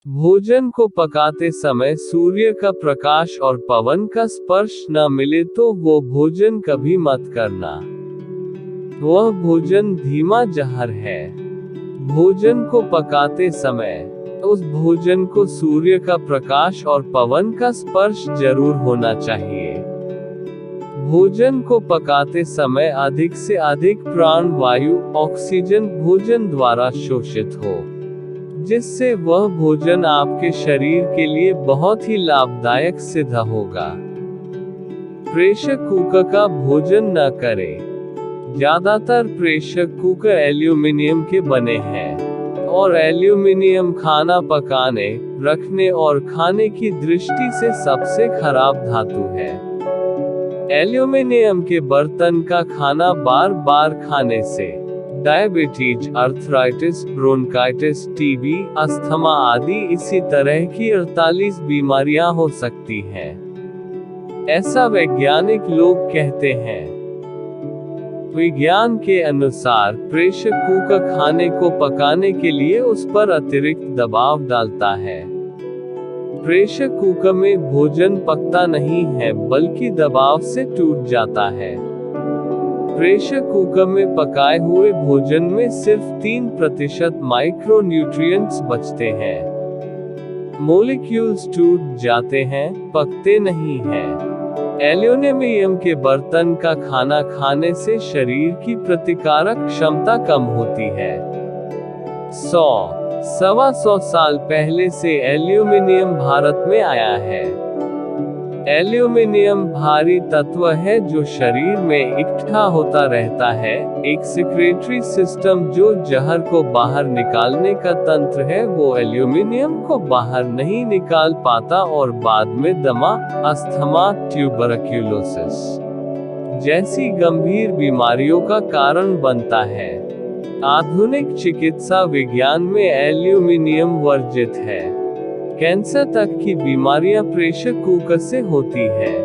भोजन को पकाते समय सूर्य का प्रकाश और पवन का स्पर्श न मिले तो वो भोजन कभी मत करना। वह भोजन धीमा जहर है। भोजन को पकाते समय उस भोजन को सूर्य का प्रकाश और पवन का स्पर्श जरूर होना चाहिए। भोजन को पकाते समय अधिक से अधिक प्राण वायु ऑक्सीजन भोजन द्वारा शोषित हो, जिससे वह भोजन आपके शरीर के लिए बहुत ही लाभदायक सिद्ध होगा। प्रेशर कुकर का भोजन न करें। ज्यादातर प्रेशर कुकर एल्यूमीनियम के बने हैं, और एल्यूमीनियम खाना पकाने, रखने और खाने की दृष्टि से सबसे खराब धातु है। एल्यूमीनियम के बर्तन का खाना बार बार खाने से diabetes, arthritis, bronchitis, TB, asthma आदि इसी तरह की 48 बीमारियां हो सकती हैं। ऐसा वैज्ञानिक लोग कहते हैं। विज्ञान के अनुसार प्रेशर कुकर खाने को पकाने के लिए उस पर अतिरिक्त दबाव डालता है। प्रेशर कुकर में भोजन पकता नहीं है बल्कि दबाव से टूट जाता है। प्रेशर कुकर में पकाए हुए भोजन में सिर्फ 3% माइक्रो न्यूट्रिएंट्स बचते हैं। मॉलिक्यूल्स टूट जाते हैं, पकते नहीं हैं। एल्यूमीनियम के बर्तन का खाना खाने से शरीर की प्रतिकारक क्षमता कम होती है। 100-125 साल पहले से एल्यूमीनियम भारत में आया है। एल्यूमीनियम भारी तत्व है जो शरीर में इकट्ठा होता रहता है। एक सिक्रेटरी सिस्टम जो जहर को बाहर निकालने का तंत्र है, वो एल्यूमीनियम को बाहर नहीं निकाल पाता और बाद में दमा, अस्थमा, ट्यूबरक्यूलोसिस जैसी गंभीर बीमारियों का कारण बनता है। आधुनिक चिकित्सा विज्ञान में एल्यूमीनियम वर्जित है। कैंसर तक की बीमारियां प्रेशर कुकर से होती है।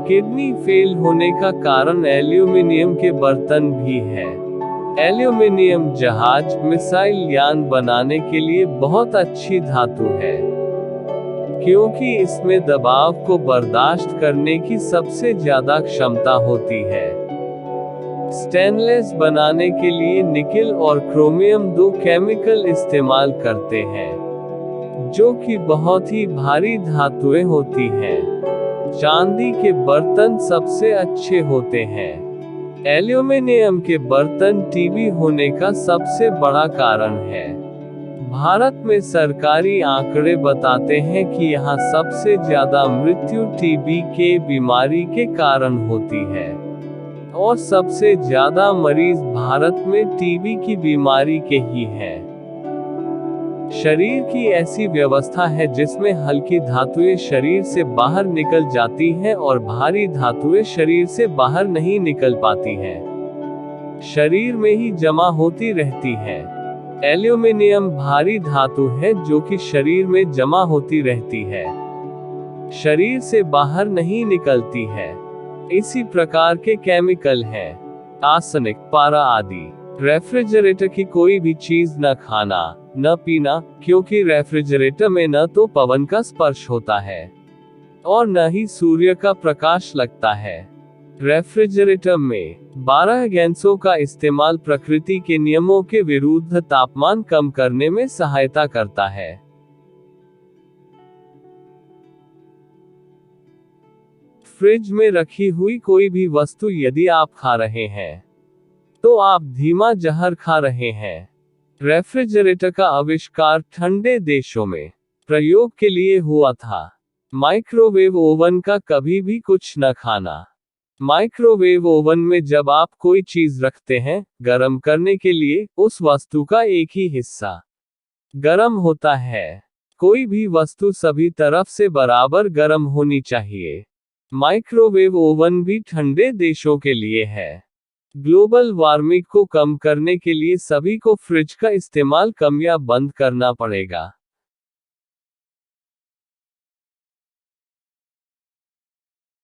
किडनी फेल होने का कारण एल्यूमीनियम के बर्तन भी है। एल्यूमीनियम जहाज, मिसाइल यान बनाने के लिए बहुत अच्छी धातु है, क्योंकि इसमें दबाव को बर्दाश्त करने की सबसे ज्यादा क्षमता होती है। स्टेनलेस बनाने के लिए निकेल और क्रोमियम 2 केमिकल इस्तेमाल करते हैं, जो कि बहुत ही भारी धातुएं होती हैं। चांदी के बर्तन सबसे अच्छे होते हैं। एल्यूमीनियम के बर्तन टीबी होने का सबसे बड़ा कारण है। भारत में सरकारी आंकड़े बताते हैं कि यहाँ सबसे ज्यादा मृत्यु टीबी के बीमारी के कारण होती है, और सबसे ज्यादा मरीज भारत में टीबी की बीमारी के ही हैं। शरीर की ऐसी व्यवस्था है जिसमें हल्की धातुएं शरीर से बाहर निकल जाती हैं और भारी धातुएं शरीर से बाहर नहीं निकल पाती हैं, शरीर में ही जमा होती रहती हैं। एल्यूमीनियम भारी धातु है जो कि शरीर में जमा होती रहती है, शरीर से बाहर नहीं निकलती है। इसी प्रकार के केमिकल हैं आर्सेनिक, पारा आदि। रेफ्रिजरेटर की कोई भी चीज न खाना, न पीना, क्योंकि रेफ्रिजरेटर में न तो पवन का स्पर्श होता है और न ही सूर्य का प्रकाश लगता है। रेफ्रिजरेटर में 12 गैसों का इस्तेमाल प्रकृति के नियमों के विरुद्ध तापमान कम करने में सहायता करता है। फ्रिज में रखी हुई कोई भी वस्तु यदि आप खा रहे हैं तो आप धीमा जहर खा रहे हैं। रेफ्रिजरेटर का आविष्कार ठंडे देशों में प्रयोग के लिए हुआ था। माइक्रोवेव ओवन का कभी भी कुछ न खाना। माइक्रोवेव ओवन में जब आप कोई चीज रखते हैं गर्म करने के लिए, उस वस्तु का एक ही हिस्सा गर्म होता है। कोई भी वस्तु सभी तरफ से बराबर गर्म होनी चाहिए। माइक्रोवेव ओवन भी ठंडे देशों के लिए है। ग्लोबल वार्मिंग को कम करने के लिए सभी को फ्रिज का इस्तेमाल कम या बंद करना पड़ेगा।